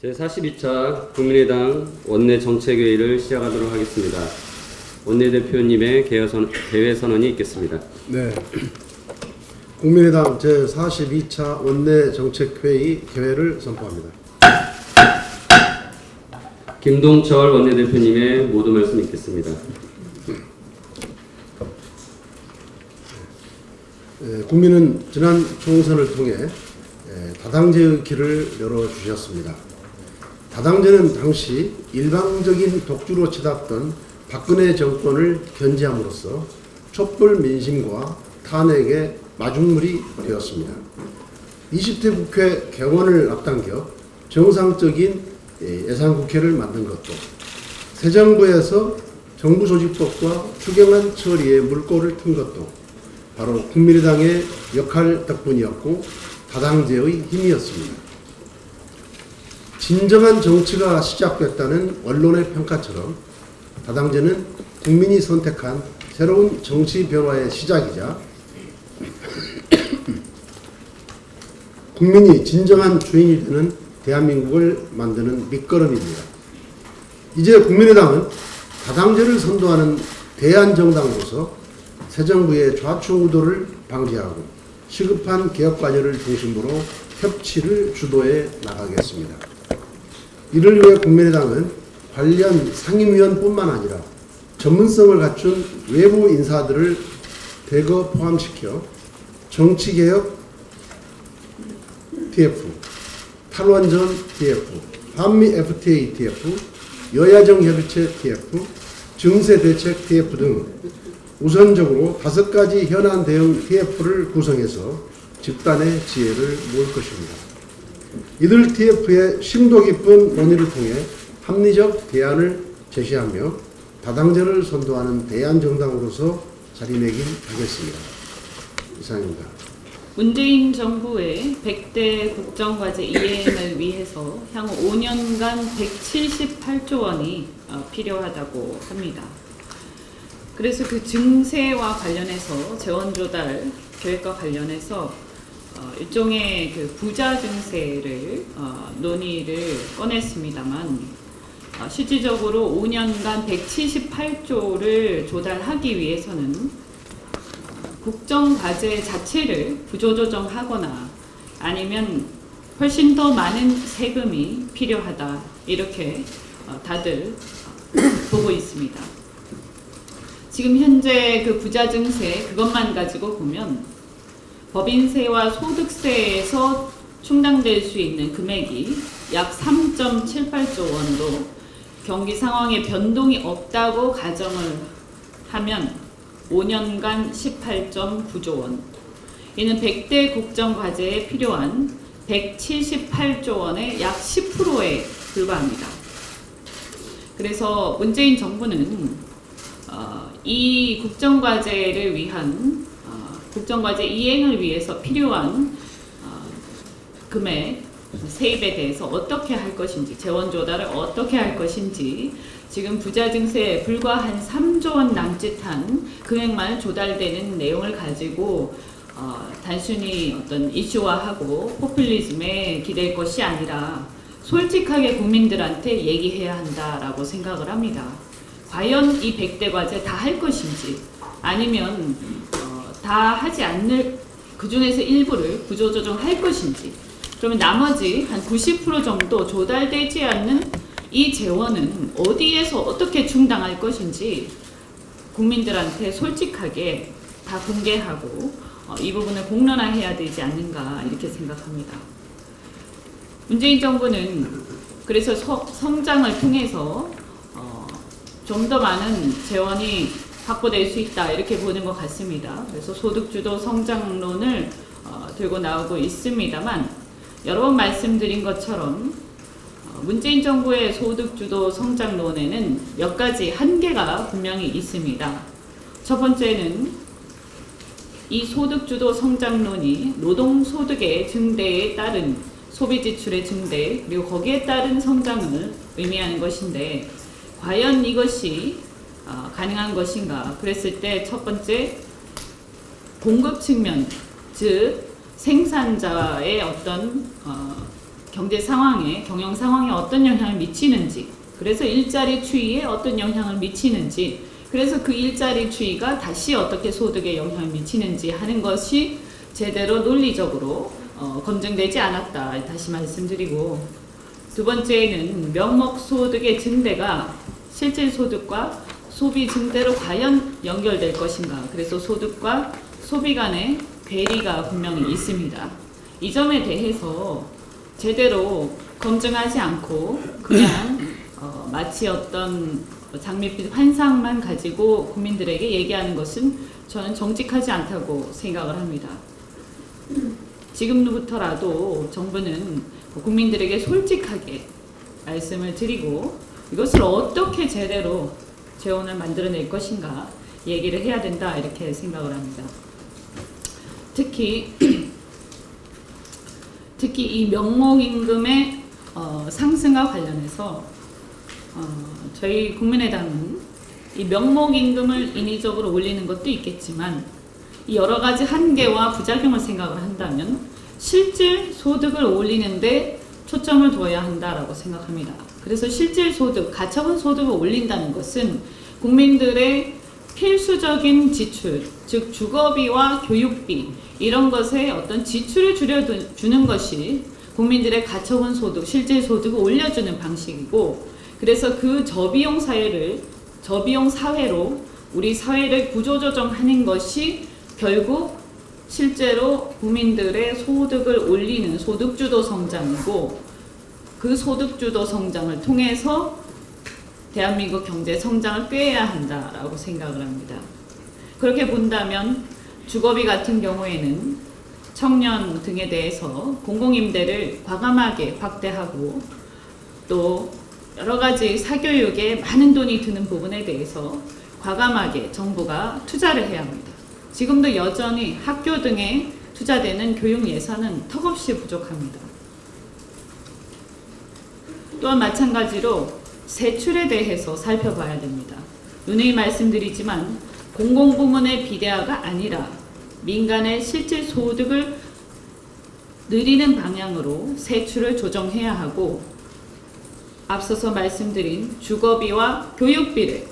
제42차 국민의당 원내정책회의를 시작하도록 하겠습니다. 원내대표님의 개회선언이 있겠습니다. 네. 국민의당 제42차 원내정책회의 개회를 선포합니다. 김동철 원내대표님의 모두 말씀 있겠습니다. 국민은 지난 총선을 통해 다당제의 길을 열어주셨습니다. 다당제는 당시 일방적인 독주로 치닫던 박근혜 정권을 견제함으로써 촛불 민심과 탄핵의 마중물이 되었습니다. 20대 국회 개원을 앞당겨 정상적인 예산국회를 만든 것도, 새 정부에서 정부조직법과 추경안 처리에 물꼬를 튼 것도 바로 국민의당의 역할 덕분이었고 다당제의 힘이었습니다. 진정한 정치가 시작됐다는 언론의 평가처럼 다당제는 국민이 선택한 새로운 정치 변화의 시작이자 국민이 진정한 주인이 되는 대한민국을 만드는 밑거름입니다. 이제 국민의당은 다당제를 선도하는 대안정당으로서 새 정부의 좌충우돌을 방지하고 시급한 개혁 과제를 중심으로 협치를 주도해 나가겠습니다. 이를 위해 국민의당은 관련 상임위원뿐만 아니라 전문성을 갖춘 외부 인사들을 대거 포함시켜 정치개혁 TF, 탈원전 TF, 한미 FTA TF, 여야정 협의체 TF, 증세대책 TF 등 우선적으로 5가지 현안 대응 TF를 구성해서 집단의 지혜를 모을 것입니다. 이들 TF의 심도 깊은 논의를 통해 합리적 대안을 제시하며 다당제를 선도하는 대안정당으로서 자리매김 하겠습니다. 이상입니다. 문재인 정부의 100대 국정과제 이행을 위해서 향후 5년간 178조 원이 필요하다고 합니다. 그래서 그 증세와 관련해서 재원 조달 계획과 관련해서 일종의 그 부자 증세를 논의를 꺼냈습니다만 실질적으로 5년간 178조를 조달하기 위해서는 국정과제 자체를 구조조정하거나 아니면 훨씬 더 많은 세금이 필요하다, 이렇게 다들 보고 있습니다. 지금 현재 그 부자 증세 그것만 가지고 보면 법인세와 소득세에서 충당될 수 있는 금액이 약 3.78조 원도 경기 상황에 변동이 없다고 가정을 하면 5년간 18.9조 원, 이는 100대 국정과제에 필요한 178조 원의 약 10%에 불과합니다. 그래서 문재인 정부는 이 국정과제를 위한 국정과제 이행을 위해서 필요한 금액, 세입에 대해서 어떻게 할 것인지, 재원 조달을 어떻게 할 것인지, 지금 부자 증세에 불과 한 3조 원 남짓한 금액만 조달되는 내용을 가지고 단순히 어떤 이슈화하고 포퓰리즘에 기댈 것이 아니라 솔직하게 국민들한테 얘기해야 한다라고 생각을 합니다. 과연 이 100대 과제 다 할 것인지, 아니면 다 하지 않을, 그 중에서 일부를 구조조정할 것인지, 그러면 나머지 한 90% 정도 조달되지 않는 이 재원은 어디에서 어떻게 충당할 것인지 국민들한테 솔직하게 다 공개하고 이 부분을 공론화해야 되지 않는가, 이렇게 생각합니다. 문재인 정부는 그래서 성장을 통해서 좀 더 많은 재원이 확보될 수 있다, 이렇게 보는 것 같습니다. 그래서 소득주도 성장론을 들고 나오고 있습니다만, 여러 번 말씀드린 것처럼 문재인 정부의 소득주도 성장론에는 몇 가지 한계가 분명히 있습니다. 첫 번째는 이 소득주도 성장론이 노동소득의 증대에 따른 소비지출의 증대, 그리고 거기에 따른 성장을 의미하는 것인데, 과연 이것이 가능한 것인가? 그랬을 때 첫 번째, 공급 측면, 즉 생산자의 어떤 경제 상황에, 경영 상황에 어떤 영향을 미치는지, 그래서 일자리 추이에 어떤 영향을 미치는지, 그래서 그 일자리 추이가 다시 어떻게 소득에 영향을 미치는지 하는 것이 제대로 논리적으로 검증되지 않았다. 다시 말씀드리고, 두 번째는 명목 소득의 증대가 실질 소득과 소비 증대로 과연 연결될 것인가. 그래서 소득과 소비 간의 괴리가 분명히 있습니다. 이 점에 대해서 제대로 검증하지 않고 그냥 마치 어떤 장밋빛 환상만 가지고 국민들에게 얘기하는 것은 저는 정직하지 않다고 생각을 합니다. 지금부터라도 정부는 국민들에게 솔직하게 말씀을 드리고 이것을 어떻게 제대로 재원을 만들어낼 것인가 얘기를 해야 된다 이렇게 생각을 합니다. 특히 이 명목임금의 상승과 관련해서 저희 국민의당은 이 명목임금을 인위적으로 올리는 것도 있겠지만 이 여러 가지 한계와 부작용을 생각을 한다면 실질 소득을 올리는데 초점을 두어야 한다라고 생각합니다. 그래서 실질 소득, 가처분 소득을 올린다는 것은 국민들의 필수적인 지출, 즉 주거비와 교육비 이런 것에 어떤 지출을 줄여주는 것이 국민들의 가처분 소득, 실질 소득을 올려주는 방식이고, 그래서 그 저비용 사회로 우리 사회를 구조조정하는 것이 결국 실제로 국민들의 소득을 올리는 소득주도 성장이고, 그 소득주도 성장을 통해서 대한민국 경제 성장을 꾀해야 한다라고 생각을 합니다. 그렇게 본다면 주거비 같은 경우에는 청년 등에 대해서 공공임대를 과감하게 확대하고 또 여러 가지 사교육에 많은 돈이 드는 부분에 대해서 과감하게 정부가 투자를 해야 합니다. 지금도 여전히 학교 등에 투자되는 교육 예산은 턱없이 부족합니다. 또한 마찬가지로 세출에 대해서 살펴봐야 됩니다. 누누이 말씀드리지만 공공부문의 비대화가 아니라 민간의 실질 소득을 늘리는 방향으로 세출을 조정해야 하고, 앞서서 말씀드린 주거비와 교육비를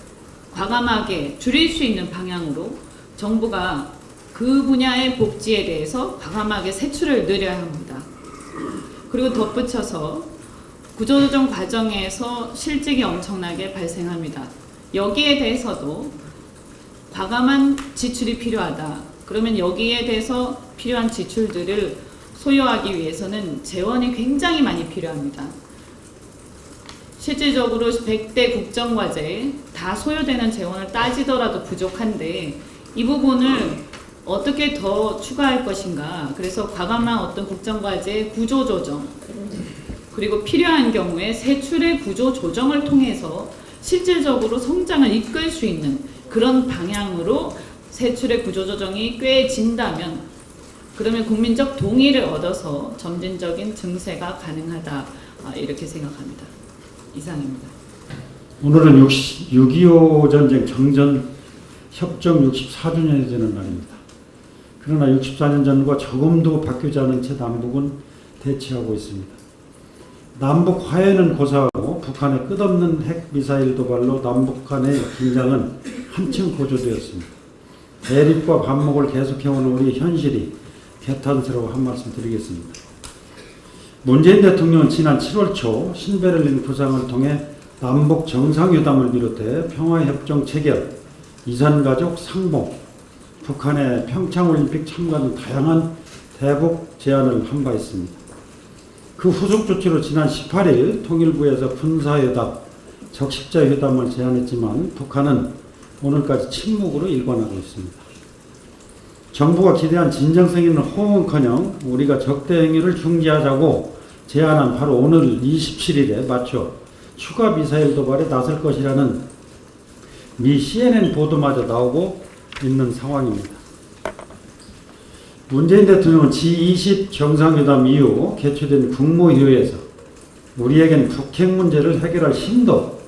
과감하게 줄일 수 있는 방향으로 정부가 그 분야의 복지에 대해서 과감하게 세출을 늘려야 합니다. 그리고 덧붙여서 구조조정 과정에서 실직이 엄청나게 발생합니다. 여기에 대해서도 과감한 지출이 필요하다. 그러면 여기에 대해서 필요한 지출들을 소요하기 위해서는 재원이 굉장히 많이 필요합니다. 실질적으로 100대 국정과제에 다 소요되는 재원을 따지더라도 부족한데 이 부분을 어떻게 더 추가할 것인가. 그래서 과감한 어떤 국정과제의 구조조정, 그리고 필요한 경우에 세출의 구조 조정을 통해서 실질적으로 성장을 이끌 수 있는 그런 방향으로 세출의 구조 조정이 꾀진다면, 그러면 국민적 동의를 얻어서 점진적인 증세가 가능하다 이렇게 생각합니다. 이상입니다. 오늘은 6.25 전쟁 정전 협정 64주년이 되는 날입니다. 그러나 64년 전과 조금도 바뀌지 않은 채 남북은 대치하고 있습니다. 남북 화해는 고사하고 북한의 끝없는 핵미사일 도발로 남북 간의 긴장은 한층 고조되었습니다. 대립과 반목을 계속해오는 우리 현실이 개탄스러워 한 말씀 드리겠습니다. 문재인 대통령은 지난 7월 초 신베를린 구상을 통해 남북 정상회담을 비롯해 평화협정 체결, 이산가족 상봉, 북한의 평창올림픽 참가 등 다양한 대북 제안을 한 바 있습니다. 그 후속 조치로 지난 18일 통일부에서 군사회담, 적십자회담을 제안했지만 북한은 오늘까지 침묵으로 일관하고 있습니다. 정부가 기대한 진정성 있는 호응커녕 우리가 적대 행위를 중지하자고 제안한 바로 오늘 27일에 맞춰 추가 미사일 도발에 나설 것이라는 미 CNN 보도마저 나오고 있는 상황입니다. 문재인 대통령은 G20 정상회담 이후 개최된 국무회의에서 우리에겐 북핵 문제를 해결할 힘도,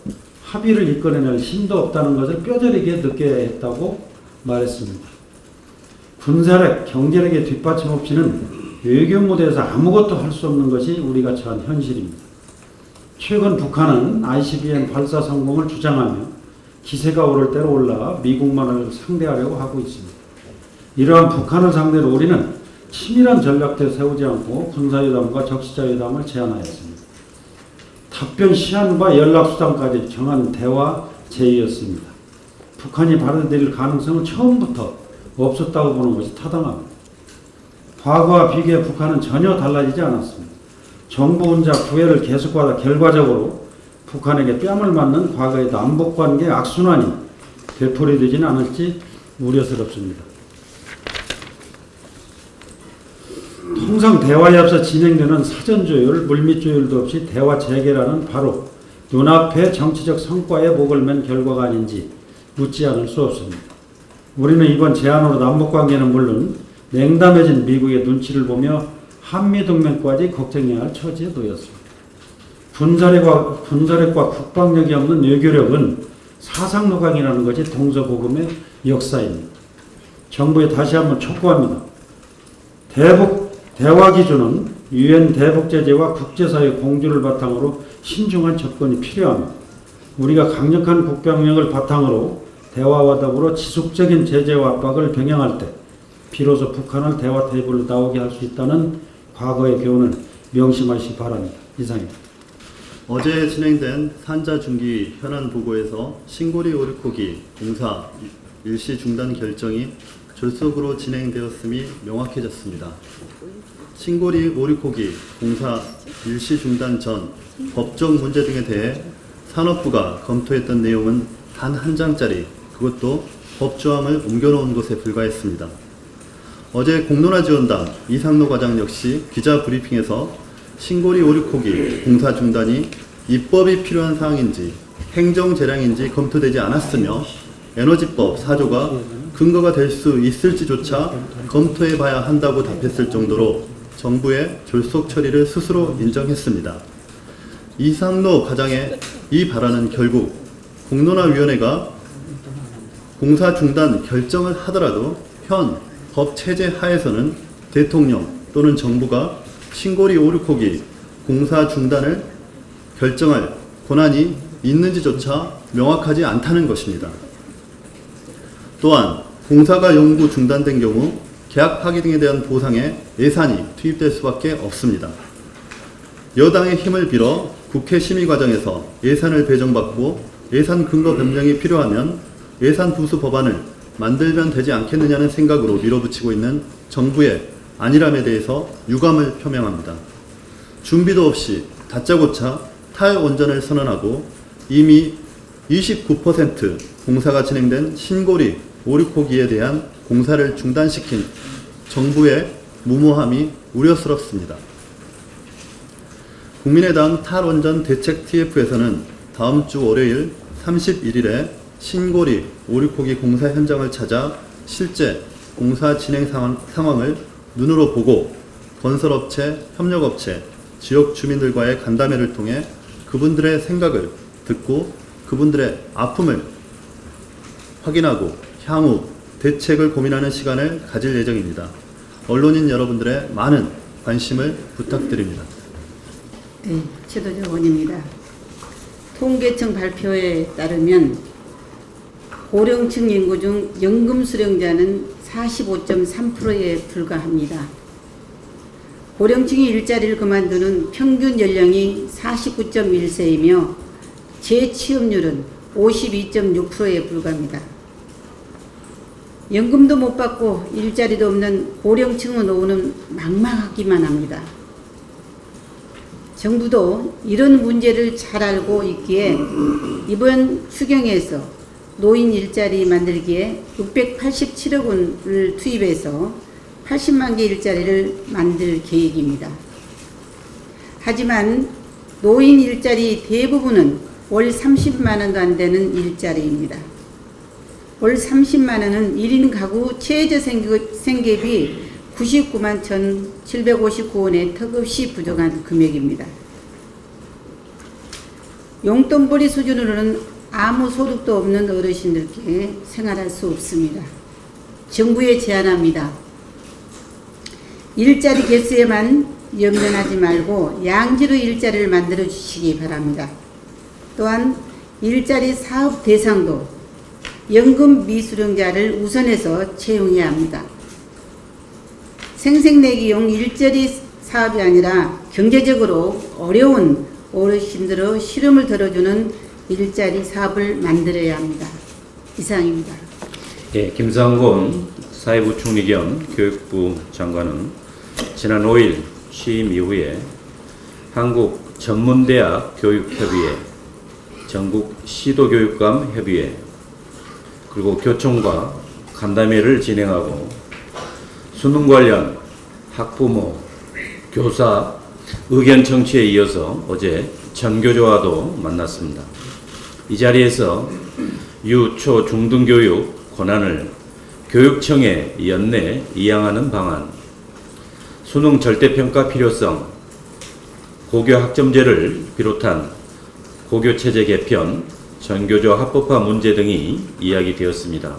합의를 이끌어낼 힘도 없다는 것을 뼈저리게 느껴야 했다고 말했습니다. 군사력, 경제력의 뒷받침 없이는 외교 무대에서 아무것도 할 수 없는 것이 우리가 처한 현실입니다. 최근 북한은 ICBM 발사 성공을 주장하며 기세가 오를 대로 올라 미국만을 상대하려고 하고 있습니다. 이러한 북한을 상대로 우리는 치밀한 전략도 세우지 않고 군사회담과 적시자회담을 제안하였습니다. 답변 시한과 연락수단까지 정한 대화 제의였습니다. 북한이 받아들일 가능성은 처음부터 없었다고 보는 것이 타당합니다. 과거와 비교해 북한은 전혀 달라지지 않았습니다. 정부 혼자 구애를 계속하다 결과적으로 북한에게 뺨을 맞는 과거의 남북관계 악순환이 되풀이되지는 않을지 우려스럽습니다. 통상 대화에 앞서 진행되는 사전조율, 물밑조율도 없이 대화 재개라는 바로 눈앞의 정치적 성과에 목을 맨 결과가 아닌지 묻지 않을 수 없습니다. 우리는 이번 제안으로 남북관계는 물론 냉담해진 미국의 눈치를 보며 한미동맹까지 걱정해야 할 처지에 놓였습니다. 군사력과 국방력이 없는 외교력은 사상노강이라는 것이 동서고금의 역사입니다. 정부에 다시 한번 촉구합니다. 대화 기준은 유엔 대북제재와 국제사회 공조를 바탕으로 신중한 접근이 필요합니다. 우리가 강력한 국방력을 바탕으로 대화와 더불어 지속적인 제재와 압박을 병행할 때 비로소 북한을 대화 테이블로 나오게 할 수 있다는 과거의 교훈을 명심하시기 바랍니다. 이상입니다. 어제 진행된 산자중기 현안 보고에서 신고리 오륙호기 공사 일시 중단 결정이 졸속으로 진행되었음이 명확해졌습니다. 신고리 오륙호기 공사 일시 중단 전 법적 문제 등에 대해 산업부가 검토했던 내용은 단 한 장짜리, 그것도 법조항을 옮겨놓은 것에 불과했습니다. 어제 공론화지원단 이상로 과장 역시 기자 브리핑에서 신고리 오륙호기 공사 중단이 입법이 필요한 사항인지 행정재량인지 검토되지 않았으며 에너지법 4조가 근거가 될 수 있을지조차 검토해봐야 한다고 답했을 정도로 정부의 졸속 처리를 스스로 인정했습니다. 이상로 과장의 이 발언은 결국 공론화위원회가 공사 중단 결정을 하더라도 현 법 체제 하에서는 대통령 또는 정부가 신고리 오륙호기 공사 중단을 결정할 권한이 있는지조차 명확하지 않다는 것입니다. 또한 공사가 영구 중단된 경우 계약 파기 등에 대한 보상에 예산이 투입될 수밖에 없습니다. 여당의 힘을 빌어 국회 심의 과정에서 예산을 배정받고 예산 근거 변경이 필요하면 예산 부수 법안을 만들면 되지 않겠느냐는 생각으로 밀어붙이고 있는 정부의 안일함에 대해서 유감을 표명합니다. 준비도 없이 다짜고짜 탈원전을 선언하고 이미 29% 공사가 진행된 신고리 오륙호기에 대한 공사를 중단시킨 정부의 무모함이 우려스럽습니다. 국민의당 탈원전 대책 TF에서는 다음 주 월요일 31일에 신고리 오륙호기 공사 현장을 찾아 실제 공사 진행 상황을 눈으로 보고 건설업체, 협력업체, 지역 주민들과의 간담회를 통해 그분들의 생각을 듣고 그분들의 아픔을 확인하고 향후 대책을 고민하는 시간을 가질 예정입니다. 언론인 여러분들의 많은 관심을 부탁드립니다. 네, 최도정 의원입니다. 통계청 발표에 따르면 고령층 인구 중 연금 수령자는 45.3%에 불과합니다. 고령층이 일자리를 그만두는 평균 연령이 49.1세이며 재취업률은 52.6%에 불과합니다. 연금도 못 받고 일자리도 없는 고령층의 노후는 막막하기만 합니다. 정부도 이런 문제를 잘 알고 있기에 이번 추경에서 노인 일자리 만들기에 687억 원을 투입해서 80만 개 일자리를 만들 계획입니다. 하지만 노인 일자리 대부분은 월 30만 원도 안 되는 일자리입니다. 월 30만 원은 1인 가구 최저 생계비 99만 1,759원의 턱없이 부족한 금액입니다. 용돈벌이 수준으로는 아무 소득도 없는 어르신들께 생활할 수 없습니다. 정부에 제안합니다. 일자리 개수에만 연연하지 말고 양지로 일자리를 만들어 주시기 바랍니다. 또한 일자리 사업 대상도 연금 미수령자를 우선해서 채용해야 합니다. 생색내기용 일자리 사업이 아니라 경제적으로 어려운 어르신들의 시름을 덜어주는 일자리 사업을 만들어야 합니다. 이상입니다. 예, 김상곤 사회부 총리 겸 교육부 장관은 지난 5일 취임 이후에 한국 전문대학 교육협의회, 전국 시도교육감 협의회, 그리고 교총과 간담회를 진행하고 수능 관련 학부모, 교사 의견 청취에 이어서 어제 전교조와도 만났습니다. 이 자리에서 유, 초, 중등교육 권한을 교육청에 연내 이양하는 방안, 수능 절대평가 필요성, 고교 학점제를 비롯한 고교체제 개편, 전교조 합법화 문제 등이 이야기되었습니다.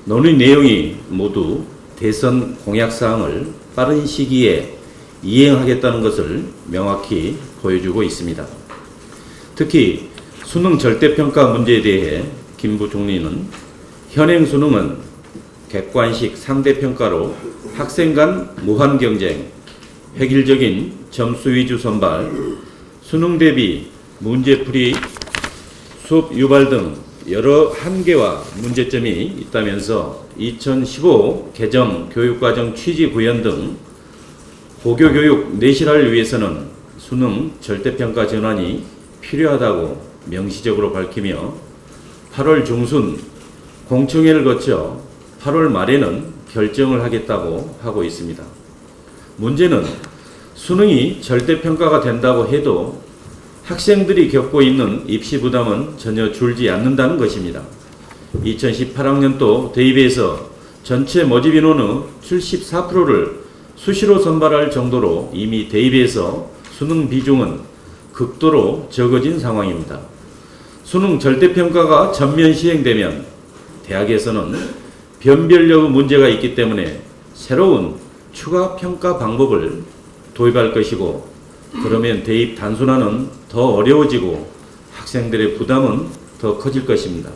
논의 내용이 모두 대선 공약사항을 빠른 시기에 이행하겠다는 것을 명확히 보여주고 있습니다. 특히 수능 절대평가 문제에 대해 김 부총리는 현행 수능은 객관식 상대평가로 학생 간 무한 경쟁, 획일적인 점수 위주 선발, 수능 대비 문제풀이, 수업 유발 등 여러 한계와 문제점이 있다면서 2015 개정 교육과정 취지 구현 등 고교교육 내실화를 위해서는 수능 절대평가 전환이 필요하다고 명시적으로 밝히며 8월 중순 공청회를 거쳐 8월 말에는 결정을 하겠다고 하고 있습니다. 문제는 수능이 절대평가가 된다고 해도 학생들이 겪고 있는 입시 부담은 전혀 줄지 않는다는 것입니다. 2018학년도 대입에서 전체 모집 인원의 74%를 수시로 선발할 정도로 이미 대입에서 수능 비중은 극도로 적어진 상황입니다. 수능 절대평가가 전면 시행되면 대학에서는 변별력의 문제가 있기 때문에 새로운 추가 평가 방법을 도입할 것이고, 그러면 대입 단순화는 더 어려워지고 학생들의 부담은 더 커질 것입니다.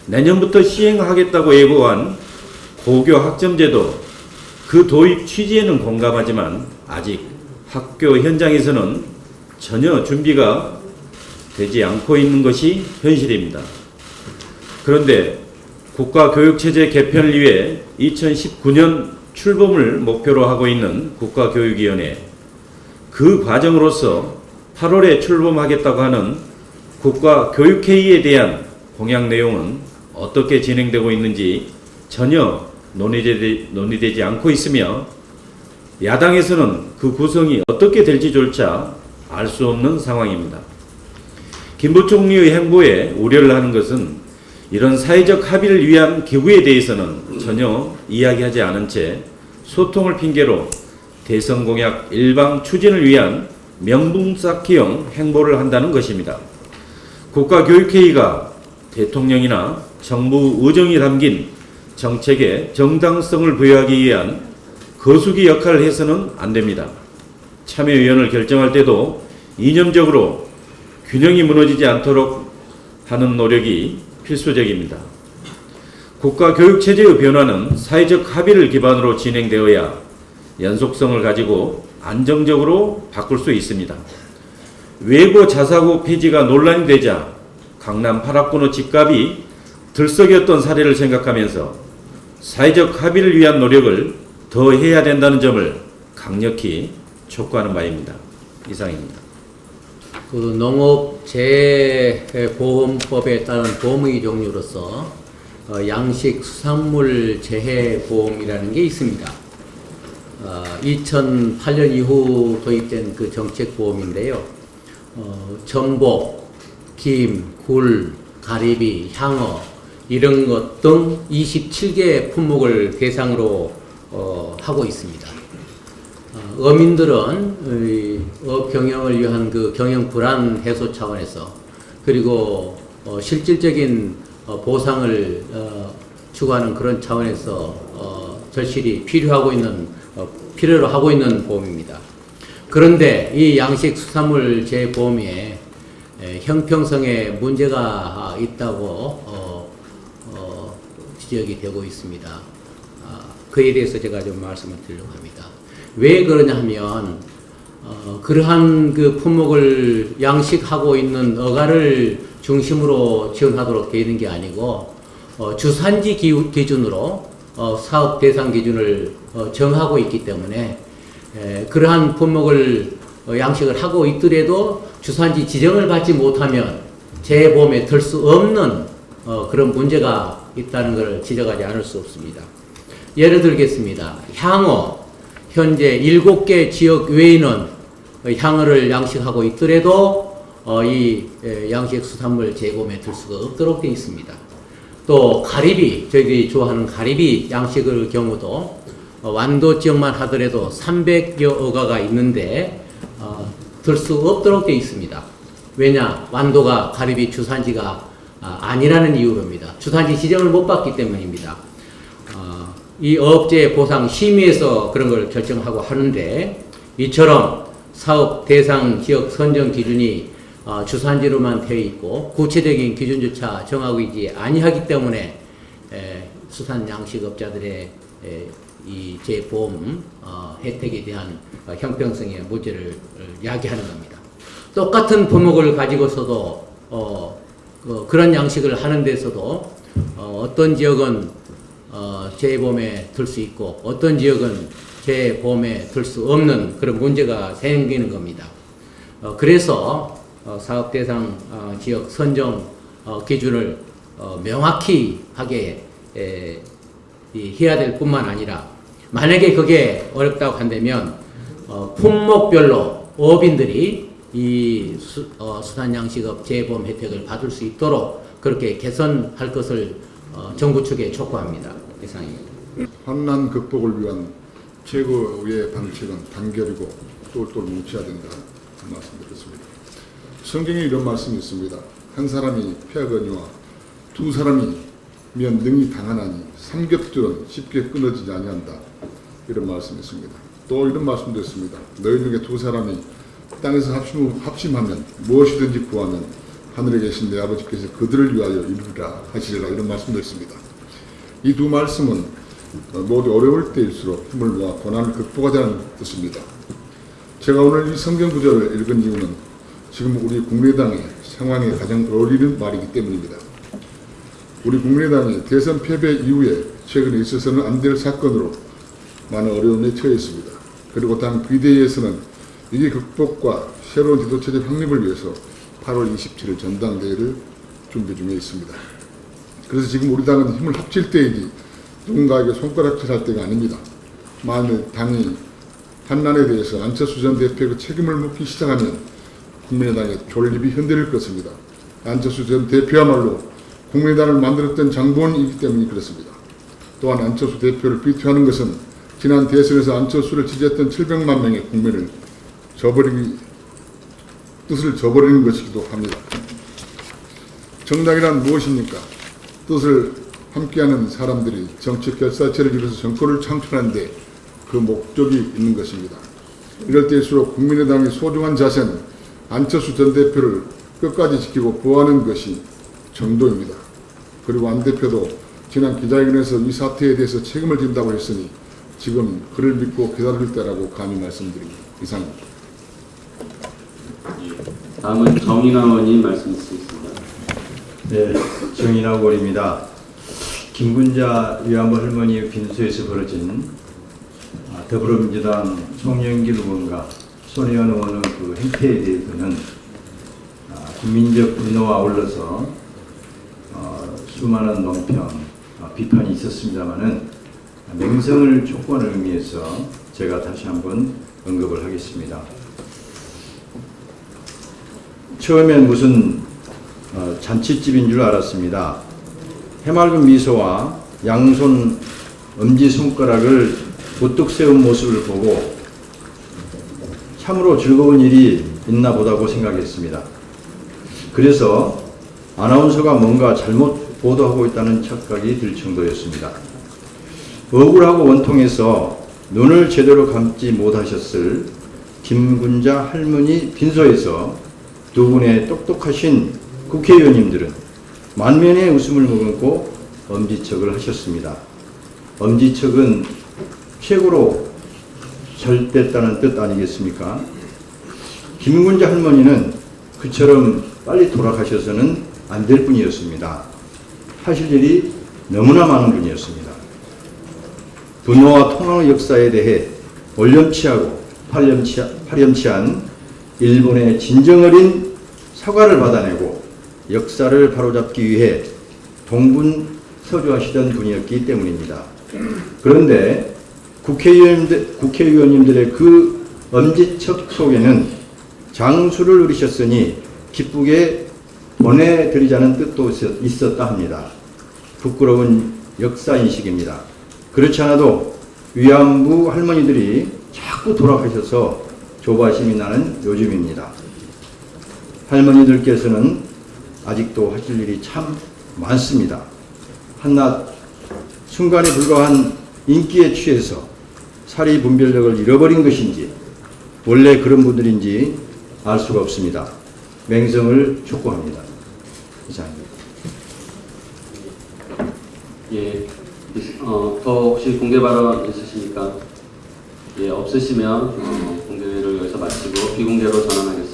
내년부터 시행하겠다고 예고한 고교 학점제도 그 도입 취지에는 공감하지만 아직 학교 현장에서는 전혀 준비가 되지 않고 있는 것이 현실입니다. 그런데 국가교육체제 개편을 위해 2019년 출범을 목표로 하고 있는 국가교육위원회, 그 과정으로서 8월에 출범하겠다고 하는 국가교육회의에 대한 공약 내용은 어떻게 진행되고 있는지 전혀 논의되지 않고 있으며, 야당에서는 그 구성이 어떻게 될지조차 알 수 없는 상황입니다. 김 부총리의 행보에 우려를 하는 것은 이런 사회적 합의를 위한 기구에 대해서는 전혀 이야기하지 않은 채 소통을 핑계로 대선 공약 일방 추진을 위한 명분 쌓기형 행보를 한다는 것입니다. 국가교육회의가 대통령이나 정부 의정이 담긴 정책의 정당성을 부여하기 위한 거수기 역할을 해서는 안 됩니다. 참여위원을 결정할 때도 이념적으로 균형이 무너지지 않도록 하는 노력이 필수적입니다. 국가교육체제의 변화는 사회적 합의를 기반으로 진행되어야 연속성을 가지고 안정적으로 바꿀 수 있습니다. 외고 자사고 폐지가 논란이 되자 강남 8학군의 집값이 들썩였던 사례를 생각하면서 사회적 합의를 위한 노력을 더 해야 된다는 점을 강력히 촉구하는 바입니다. 이상입니다. 그 농업재해보험법에 따른 보험의 종류로서 양식 수산물 재해보험이라는 게 있습니다. 2008년 이후 도입된 그 정책보험인데요. 전복, 김, 굴, 가리비, 향어 이런 것 등 27개 품목을 대상으로 하고 있습니다. 어민들은 업 경영을 위한 그 경영 불안 해소 차원에서, 그리고 실질적인 보상을 추구하는 그런 차원에서 절실히 필요하고 있는 필요로 하고 있는 보험입니다. 그런데 이 양식 수산물 재보험에 형평성에 문제가 있다고 지적이 되고 있습니다. 그에 대해서 제가 좀 말씀을 드리려고 합니다. 왜 그러냐 하면 그러한 그 품목을 양식하고 있는 어가를 중심으로 지원하도록 되어 있는 게 아니고 주산지 기준으로 사업 대상 기준을 정하고 있기 때문에 그러한 품목을 양식을 하고 있더라도 주산지 지정을 받지 못하면 재보험에 들 수 없는 그런 문제가 있다는 것을 지적하지 않을 수 없습니다. 예를 들겠습니다. 향어, 현재 7개 지역 외에는 향어를 양식하고 있더라도 이 양식 수산물 재보험에 들 수가 없도록 되어 있습니다. 또 가리비, 저희들이 좋아하는 가리비 양식의 경우도 완도 지역만 하더라도 300여 어가가 있는데 들 수 없도록 되어 있습니다. 왜냐? 완도가 가리비 주산지가 아니라는 이유로입니다. 주산지 지정을 못 받기 때문입니다. 이 어업재 보상 심의에서 그런 걸 결정하고 하는데 이처럼 사업 대상 지역 선정 기준이 주산지로만 되어 있고 구체적인 기준조차 정하고 있지 아니하기 때문에 수산 양식업자들의 이 재보험 혜택에 대한 형평성의 문제를 야기하는 겁니다. 똑같은 품목을 가지고서도 그런 양식을 하는 데서도 어떤 지역은 재보험에 들 수 있고 어떤 지역은 재보험에 들 수 없는 그런 문제가 생기는 겁니다. 그래서 사업 대상 지역 선정 기준을 명확히 하게 해야 될 뿐만 아니라 만약에 그게 어렵다고 한다면 품목별로 어업인들이 이 수산양식업 재보험 혜택을 받을 수 있도록 그렇게 개선할 것을 정부 측에 촉구합니다. 이상입니다. 환난 극복을 위한 최고의 방책은 단결이고 똘똘 뭉쳐야 된다 말씀드렸습니다. 성경에 이런 말씀이 있습니다. 한 사람이 패하거니와 두 사람이면 능히 당하나니 삼겹줄은 쉽게 끊어지지 아니한다. 이런 말씀이 있습니다. 또 이런 말씀도 있습니다. 너희 중에 두 사람이 땅에서 합심하면 무엇이든지 구하면 하늘에 계신 내 아버지께서 그들을 위하여 이루리라 하시리라. 이런 말씀도 있습니다. 이 두 말씀은 모두 어려울 때일수록 힘을 모아 고난을 극복하자는 뜻입니다. 제가 오늘 이 성경 구절을 읽은 이유는 지금 우리 국민의당의 상황에 가장 어울리는 말이기 때문입니다. 우리 국민의당이 대선 패배 이후에 최근에 있어서는 안 될 사건으로 많은 어려움에 처해 있습니다. 그리고 당 비대위에서는 위기 극복과 새로운 지도체제 확립을 위해서 8월 27일 전당대회를 준비 중에 있습니다. 그래서 지금 우리 당은 힘을 합칠 때이지 누군가에게 손가락질할 때가 아닙니다. 만일 당이 한난에 대해서 안철수 전 대표에게 책임을 묻기 시작하면 국민의당의 존립이 흔들릴 것입니다. 안철수 전 대표야말로 국민의당을 만들었던 장본이기 때문에 그렇습니다. 또한 안철수 대표를 비퇴하는 것은 지난 대선에서 안철수를 지지했던 700만 명의 국민을 뜻을 저버리는 것이기도 합니다. 정당이란 무엇입니까? 뜻을 함께하는 사람들이 정치 결사체를 이뤄서 정권을 창출하는 데 그 목적이 있는 것입니다. 이럴 때일수록 국민의당의 소중한 자세는 안철수 전 대표를 끝까지 지키고 보호하는 것이 정도입니다. 그리고 안 대표도 지난 기자회견에서 이 사태에 대해서 책임을 진다고 했으니 지금 그를 믿고 기다릴 때라고 감히 말씀드립니다. 이상입니다. 다음은 정인아 의원님 말씀 있으십니다. 네, 정인아 의원입니다. 김군자 위안부 할머니 빈소에서 벌어진 더불어민주당 송영길 의원과 손혜원 의원의 그 행태에 대해서는 국민적 분노와 아울러서 수많은 논평, 비판이 있었습니다마는 맹성을 촉구하는 의미에서 제가 다시 한번 언급을 하겠습니다. 처음엔 무슨 잔치집인 줄 알았습니다. 해맑은 미소와 양손 엄지손가락을 우뚝 세운 모습을 보고 참으로 즐거운 일이 있나 보다고 생각했습니다. 그래서 아나운서가 뭔가 잘못 보도하고 있다는 착각이 들 정도였습니다. 억울하고 원통해서 눈을 제대로 감지 못하셨을 김군자 할머니 빈소에서 두 분의 똑똑하신 국회의원님들은 만면의 웃음을 머금고 엄지척을 하셨습니다. 엄지척은 최고로 잘 됐다는 뜻 아니겠습니까? 김군자 할머니는 그처럼 빨리 돌아가셔서는 안 될 분이었습니다. 하실 일이 너무나 많은 분이었습니다. 분노와 통항의 역사에 대해 올렴치하고 파렴치한 일본의 진정어린 사과를 받아내고 역사를 바로잡기 위해 동분서주하시던 분이었기 때문입니다. 그런데 국회의원님들의 그 엄지척 속에는 장수를 누리셨으니 기쁘게 보내드리자는 뜻도 있었다 합니다. 부끄러운 역사인식입니다. 그렇지 않아도 위안부 할머니들이 자꾸 돌아가셔서 조바심이 나는 요즘입니다. 할머니들께서는 아직도 하실 일이 참 많습니다. 한낱 순간에 불과한 인기에 취해서 사리 분별력을 잃어버린 것인지 원래 그런 분들인지 알 수가 없습니다. 맹성을 촉구합니다. 이상입니다. 예, 더 혹시 공개 발언 있으십니까? 예, 없으시면 공개를 여기서 마치고 비공개로 전환하겠습니다.